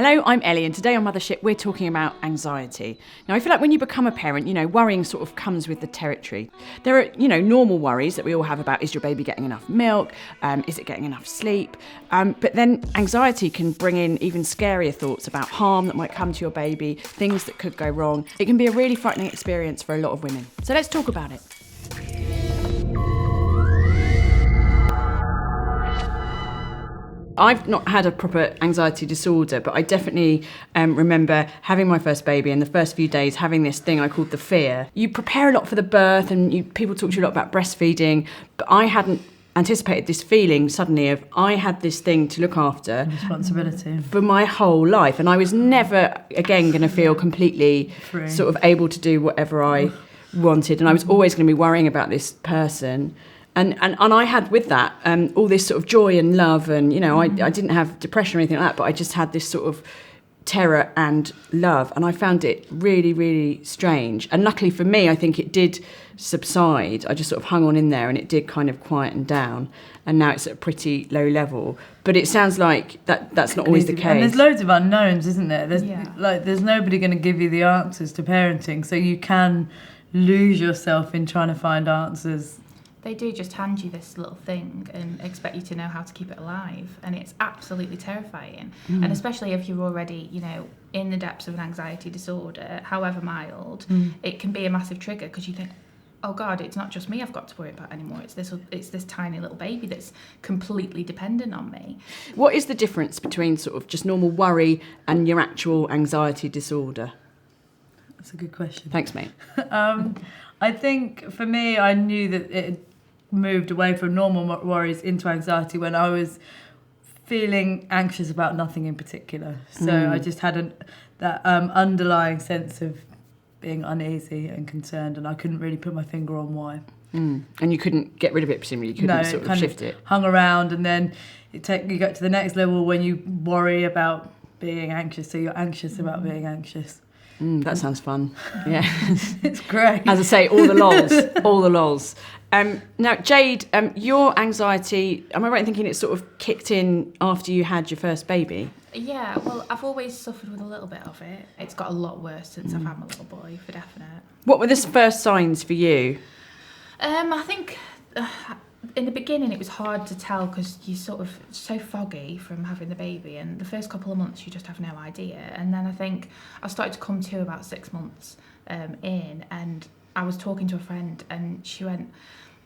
Hello, I'm Ellie, and today on Mothership we're talking about anxiety. Now, I feel like when you become a parent, worrying sort of comes with the territory. There are, normal worries that we all have about, is your baby getting enough milk? Is it getting enough sleep? But then anxiety can bring in even scarier thoughts about harm that might come to your baby, things that could go wrong. It can be a really frightening experience for a lot of women. So let's talk about it. I've not had a proper anxiety disorder, but I definitely remember having my first baby and the first few days having this thing I called the fear. You prepare a lot for the birth and people talk to you a lot about breastfeeding, but I hadn't anticipated this feeling suddenly of I had this thing to look after. Responsibility. For my whole life. And I was never again going to feel completely free, sort of able to do whatever I wanted. And I was always going to be worrying about this person. And I had with that all this sort of joy and love and, I didn't have depression or anything like that, but I just had this sort of terror and love. And I found it really, really strange. And luckily for me, I think it did subside. I just sort of hung on in there and it did kind of quieten down. And now it's at a pretty low level. But it sounds like that's not always the case. And there's loads of unknowns, isn't there? There's nobody going to give you the answers to parenting. So you can lose yourself in trying to find answers. They do just hand you this little thing and expect you to know how to keep it alive, and it's absolutely terrifying. And especially if you're already, in the depths of an anxiety disorder, however mild, it can be a massive trigger because you think, oh God, it's not just me I've got to worry about anymore. It's this tiny little baby that's completely dependent on me. What is the difference between sort of just normal worry and your actual anxiety disorder? That's a good question. Thanks, mate. I think for me, I knew that it moved away from normal worries into anxiety when I was feeling anxious about nothing in particular. So I just had that underlying sense of being uneasy and concerned, and I couldn't really put my finger on why. And you couldn't get rid of it, presumably? You couldn't sort of shift it? Hung around, and then you get to the next level when you worry about being anxious, so you're anxious about being anxious. That sounds fun. Yeah. It's great. As I say, all the lols. Now, Jade, your anxiety, am I right in thinking it sort of kicked in after you had your first baby? Yeah, well, I've always suffered with a little bit of it. It's got a lot worse since I've had my little boy, for definite. What were the first signs for you? I think in the beginning it was hard to tell because you're sort of so foggy from having the baby, and the first couple of months you just have no idea. And then I think I started to come to about 6 months in, and I was talking to a friend and she went,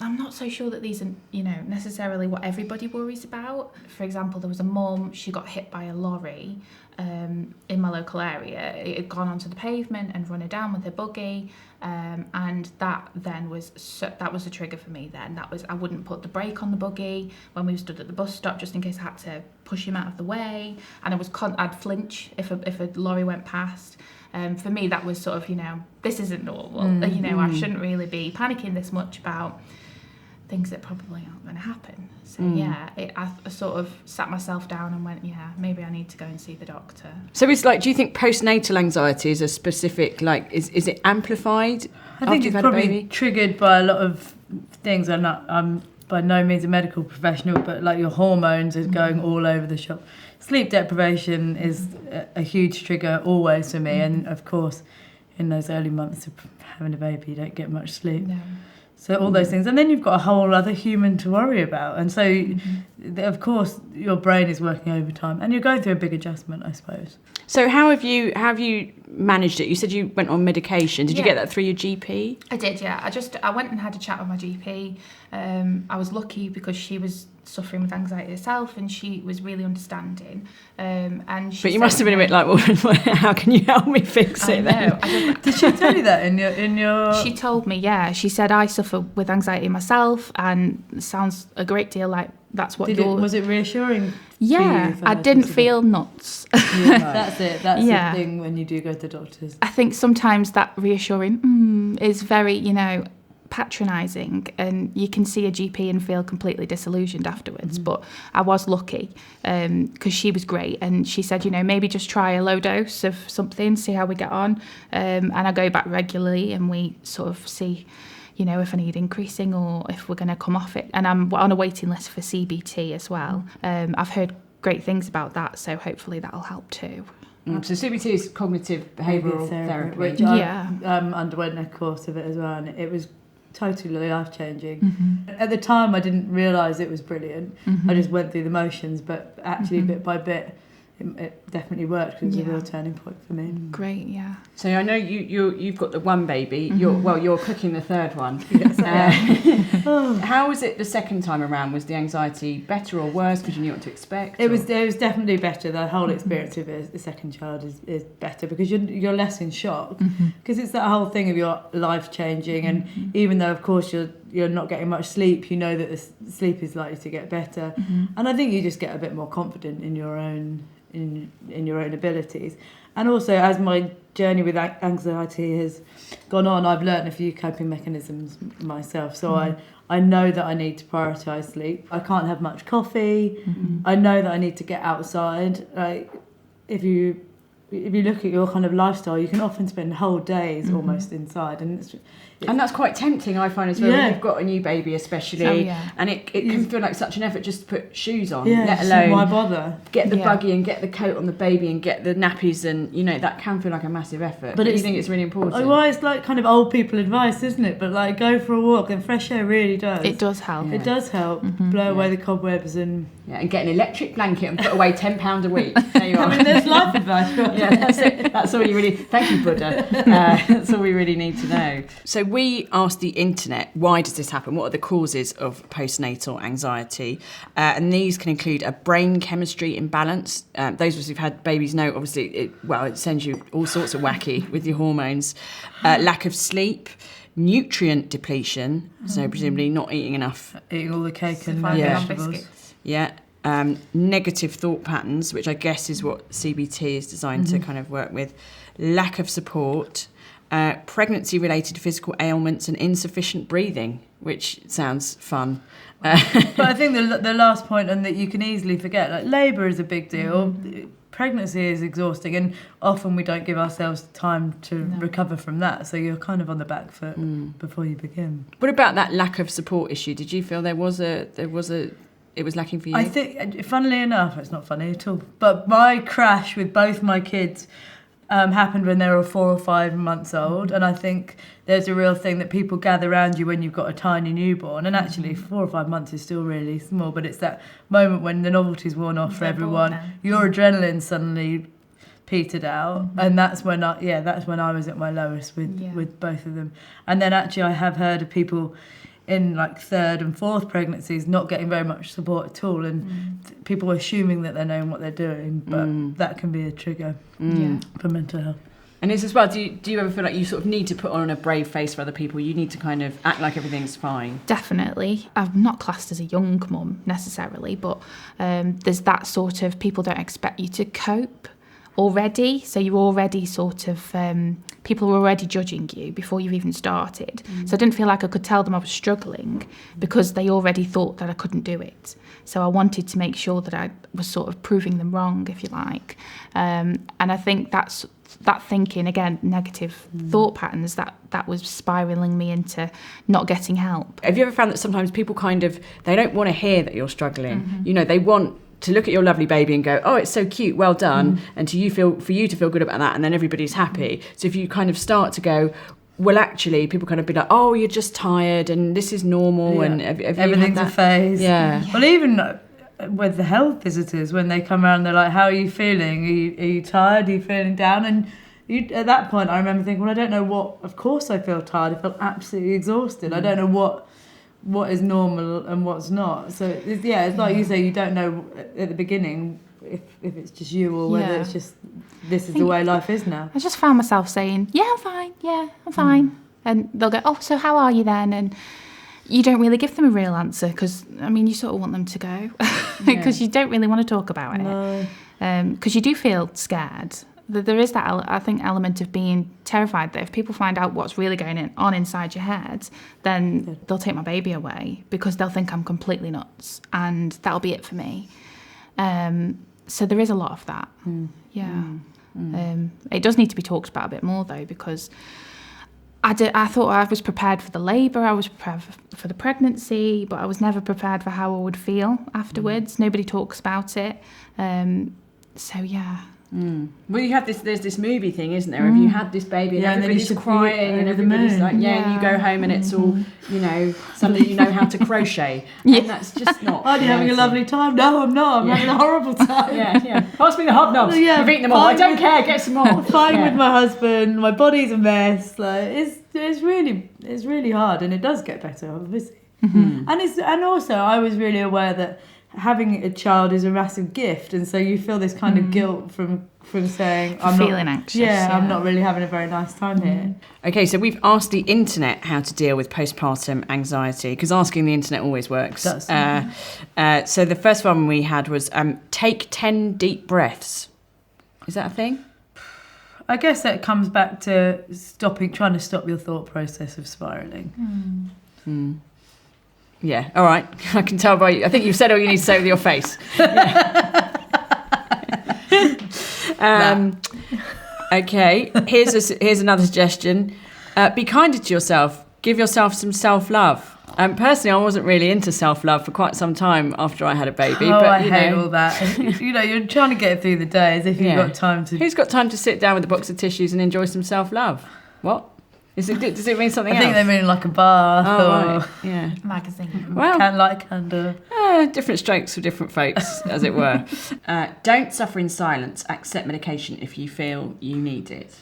I'm not so sure that these are, necessarily what everybody worries about. For example, there was a mum, she got hit by a lorry in my local area. It had gone onto the pavement and run her down with her buggy, and that then was a trigger for me. Then I wouldn't put the brake on the buggy when we stood at the bus stop just in case I had to push him out of the way, and I'd flinch if a lorry went past. For me, that was sort of, this isn't normal. I shouldn't really be panicking this much about things that probably aren't going to happen. So I sort of sat myself down and went, maybe I need to go and see the doctor. So it's like, do you think postnatal anxiety is a specific, is it amplified? I think it's probably triggered by a lot of things. I'm by no means a medical professional, but like your hormones is going all over the shop. Sleep deprivation is a huge trigger always for me, and of course in those early months of having a baby you don't get much sleep. No. So all those things, and then you've got a whole other human to worry about, and so of course your brain is working overtime, and you're going through a big adjustment, I suppose. So how have you managed it? You said you went on medication. Did you get that through your GP? I did, yeah. I went and had a chat with my GP. I was lucky because she was suffering with anxiety herself, and she was really understanding. But you must have been a bit like, well, how can you help me fix it then? Did she tell you that in your? She told me, yeah. She said I suffer with anxiety myself, and it sounds a great deal like that's what was it reassuring? Yeah, I didn't feel nuts. Yeah, that's it. That's the thing when you do go to the doctors. I think sometimes that reassuring is very, patronising, and you can see a GP and feel completely disillusioned afterwards. But I was lucky because she was great, and she said, maybe just try a low dose of something, see how we get on. And I go back regularly, and we sort of see, if I need increasing or if we're going to come off it. And I'm on a waiting list for CBT as well. I've heard great things about that, so hopefully that'll help too. So CBT is cognitive behavioural therapy. which I underwent a course of it as well, and it was totally life-changing. At the time I didn't realise it was brilliant. I just went through the motions, but actually bit by bit it definitely worked. It was a real turning point for me. Great, yeah. So I know you've got the one baby. You're cooking the third one. Yes, How was it the second time around? Was the anxiety better or worse because you knew what to expect? It was definitely better. The whole experience of the second child is better because you're less in shock, because it's that whole thing of your life changing, and even though of course you're not getting much sleep, you know that the sleep is likely to get better, and I think you just get a bit more confident in your own abilities. And also, as my journey with anxiety has gone on, I've learned a few coping mechanisms myself. So I know that I need to prioritise sleep. I can't have much coffee. I know that I need to get outside. Like if you look at your kind of lifestyle, you can often spend whole days almost inside, and that's quite tempting, I find, as well, when you've got a new baby especially, and it can feel like such an effort just to put shoes on, let alone why bother? Get the buggy and get the coat on the baby and get the nappies, and that can feel like a massive effort. But you think it's really important? Well, it's like kind of old people advice, isn't it? But like, go for a walk, and fresh air really does. It does help. It does help blow away the cobwebs and get an electric blanket and put away £10 a week. There you are. I mean, there's life advice. That's it. That's all you really. Thank you, Buddha. That's all we really need to know. So we asked the internet, why does this happen? What are the causes of postnatal anxiety? And these can include a brain chemistry imbalance. Those of us who've had babies know, obviously, it sends you all sorts of wacky with your hormones. Lack of sleep, nutrient depletion, so presumably not eating enough. Eating all the cake and vegetables. Yeah. Negative thought patterns, which I guess is what CBT is designed to kind of work with. Lack of support. Pregnancy-related physical ailments and insufficient breathing, which sounds fun. But I think the last point, and that you can easily forget, like labour is a big deal. Pregnancy is exhausting, and often we don't give ourselves time to recover from that. So you're kind of on the back foot before you begin. What about that lack of support issue? Did you feel it was lacking for you? I think, funnily enough, it's not funny at all, but my crash with both my kids happened when they were 4 or 5 months old, and I think there's a real thing that people gather around you when you've got a tiny newborn, and actually 4 or 5 months is still really small, but it's that moment when the novelty's worn off for everyone, your adrenaline suddenly petered out, and that's when I was at my lowest with both of them. And then actually I have heard of people in like 3rd and 4th pregnancies not getting very much support at all, and people assuming that they're knowing what they're doing, but that can be a trigger for mental health. And this as well, do you ever feel like you sort of need to put on a brave face for other people? You need to kind of act like everything's fine? Definitely. I'm not classed as a young mum necessarily, but there's that sort of, people don't expect you to cope already, so you're already sort of people are already judging you before you've even started. So I didn't feel like I could tell them I was struggling because they already thought that I couldn't do it. So I wanted to make sure that I was sort of proving them wrong, if you like. And I think that thinking, again, negative thought patterns, that was spiralling me into not getting help. Have you ever found that sometimes people they don't want to hear that you're struggling? They want to look at your lovely baby and go, oh, it's so cute, well done, and for you to feel good about that, and then everybody's happy. So if you kind of start to go, well, actually, people kind of be like, oh, you're just tired, and this is normal, and everything's a phase. Yeah. Well, even with the health visitors, when they come around, they're like, how are you feeling? Are you tired? Are you feeling down? And at that point, I remember thinking, well, I don't know what. Of course, I feel tired. I feel absolutely exhausted. I don't know what is normal and what's not. So it's like you say, you don't know at the beginning if it's just you or whether it's just this is the way life is now. I just found myself saying, I'm fine. And they'll go, oh, so how are you then? And you don't really give them a real answer because, I mean, you sort of want them to go because you don't really want to talk about it. Because you do feel scared. There is that, I think, element of being terrified that if people find out what's really going on inside your head, then they'll take my baby away because they'll think I'm completely nuts and that'll be it for me. So there is a lot of that. It does need to be talked about a bit more, though, because I thought I was prepared for the labour, I was prepared for the pregnancy, but I was never prepared for how I would feel afterwards. Nobody talks about it. So, yeah. Well, you have there's this movie thing, isn't there? If you had this baby and everybody's and then crying and everybody's like, and you go home and it's all, suddenly you know how to crochet. And that's just not. Are you having a lovely time? No, I'm not. I'm having a horrible time. Pass me the hobnobs. You've eaten them all. I don't care. Get some more. Fine with my husband. My body's a mess. Like it's really hard, and it does get better, obviously. And also I was really aware that having a child is a massive gift, and so you feel this kind of guilt from saying I'm feeling anxious. I'm not really having a very nice time here. Okay, so we've asked the internet how to deal with postpartum anxiety, because asking the internet always works. It does. So the first one we had was take 10 deep breaths. Is that a thing? I guess that comes back to trying to stop your thought process of spiralling. Yeah, all right. I can tell by you. I think you've said all you need to say with your face. Okay, here's another suggestion. Be kinder to yourself. Give yourself some self-love. Personally, I wasn't really into self-love for quite some time after I had a baby. But I hate know, all that. You're trying to get through the day as if you've got time to... Who's got time to sit down with a box of tissues and enjoy some self-love? What? Does it mean something else? I think they mean like a bath or right. Yeah. Magazine. Well, candle. Different strokes for different folks, as it were. Don't suffer in silence. Accept medication if you feel you need it.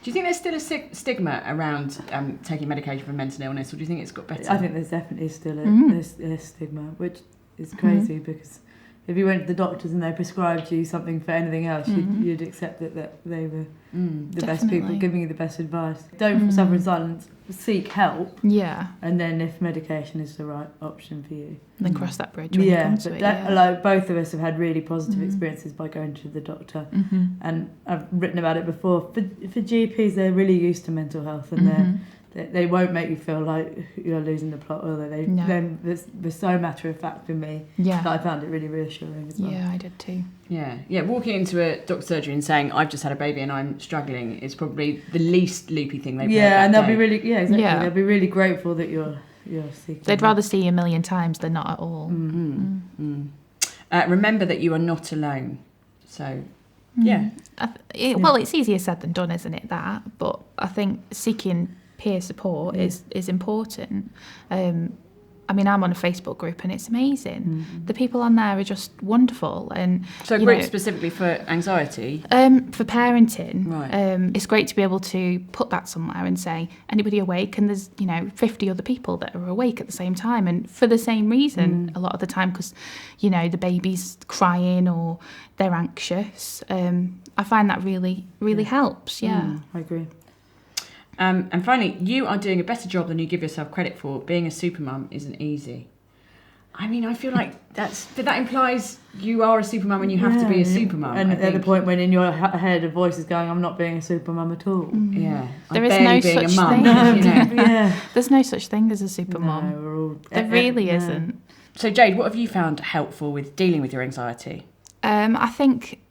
Do you think there's still a stigma around taking medication for mental illness, or do you think it's got better? I think there's definitely still a stigma, which is crazy because if you went to the doctors and they prescribed you something for anything else, you'd accept that they were the best people giving you the best advice. Don't suffer in silence. Seek help. Yeah. And then if medication is the right option for you, then cross that bridge when you come to it. Like both of us have had really positive experiences by going to the doctor, and I've written about it before. For GPs, they're really used to mental health, and they won't make you feel like you're losing the plot, although they're so matter of fact for me that I found it really reassuring as well. Yeah, I did too. Yeah. Walking into a doctor's surgery and saying I've just had a baby and I'm struggling is probably the least loopy thing they've heard. And they'll be really they'll be really grateful that you're seeking. They'd rather see you a million times than not at all. Remember that you are not alone. So well, it's easier said than done, isn't it? But I think seeking peer support is important. I mean, I'm on a Facebook group and it's amazing. The people on there are just wonderful. And so, group specifically for anxiety? For parenting. Right. It's great to be able to put that somewhere and say, anybody awake? And there's 50 other people that are awake at the same time, and for the same reason a lot of the time, because the baby's crying or they're anxious. I find that really helps. I agree. And finally, you are doing a better job than you give yourself credit for. Being a supermum isn't easy. I mean, I feel like that implies you are a supermum and you have to be a supermum. And at the point when in your head a voice is going, I'm not being a supermum at all. Yeah. There is no such thing. There's no such thing as a supermum. No, there really isn't. So Jade, what have you found helpful with dealing with your anxiety? I think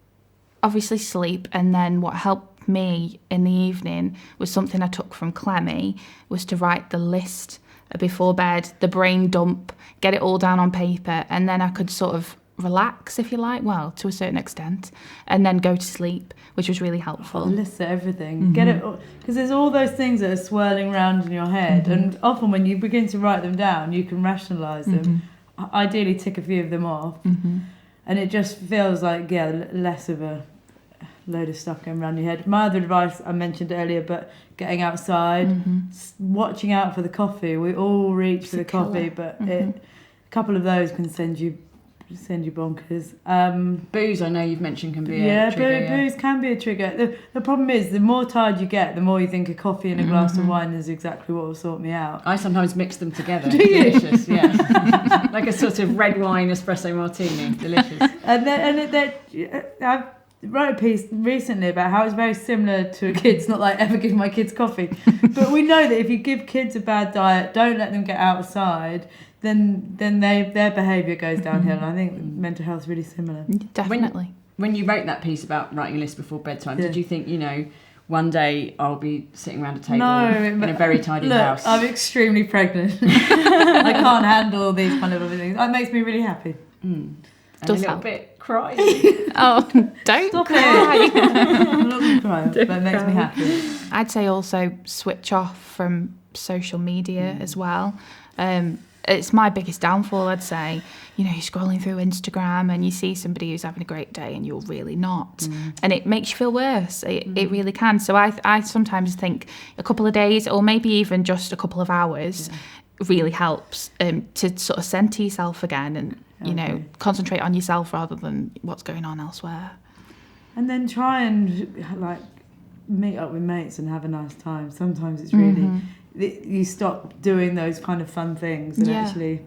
obviously sleep, and then what helped me in the evening was something I took from Clemmie, was to write the list before bed, the brain dump, get it all down on paper, and then I could sort of relax, if you like, well, to a certain extent, and then go to sleep, which was really helpful. List everything. Get it, because there's all those things that are swirling around in your head, and often when you begin to write them down, you can rationalise them. Ideally tick a few of them off, and it just feels like less of a load of stuff going around your head. My other advice I mentioned earlier, but getting outside, watching out for the coffee. We all reach for the coffee, but a couple of those can send you bonkers. Booze, I know you've mentioned, can be a trigger. Booze can be a trigger. The problem is, the more tired you get, the more you think a coffee and a glass of wine is exactly what will sort me out. I sometimes mix them together. Do you? Delicious, yeah. Like a sort of red wine espresso martini. Delicious. I wrote a piece recently about how it's very similar to a kid's, not like ever give my kids coffee, but we know that if you give kids a bad diet, don't let them get outside, then their behaviour goes downhill. And I think mental health is really similar. Definitely. When you wrote that piece about writing a list before bedtime, did you think, one day I'll be sitting around a table No, in a very tidy Look, house. I'm extremely pregnant. I can't handle these kind of other things. It makes me really happy. And Does a little help. bit crying. Oh, don't Stop cry. it. I'm not going to cry, but it makes me happy. I'd say also switch off from social media as well. It's my biggest downfall, I'd say. You know, you're scrolling through Instagram and you see somebody who's having a great day and you're really not. And it makes you feel worse. It really can. So I sometimes think a couple of days or maybe even just a couple of hours really helps to sort of center yourself again and, you know, concentrate on yourself rather than what's going on elsewhere. And then try and, like, meet up with mates and have a nice time. Sometimes it's really... You stop doing those kind of fun things and actually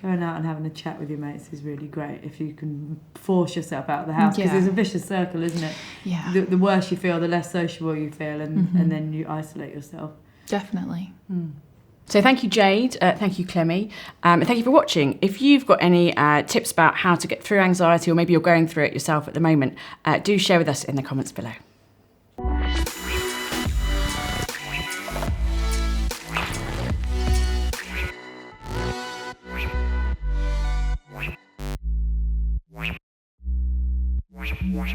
going out and having a chat with your mates is really great if you can force yourself out of the house, because there's a vicious circle, isn't it? Yeah. The worse you feel, the less sociable you feel, and then you isolate yourself. Definitely. So thank you, Jade. Thank you, Clemmie. And thank you for watching. If you've got any tips about how to get through anxiety, or maybe you're going through it yourself at the moment, do share with us in the comments below. What?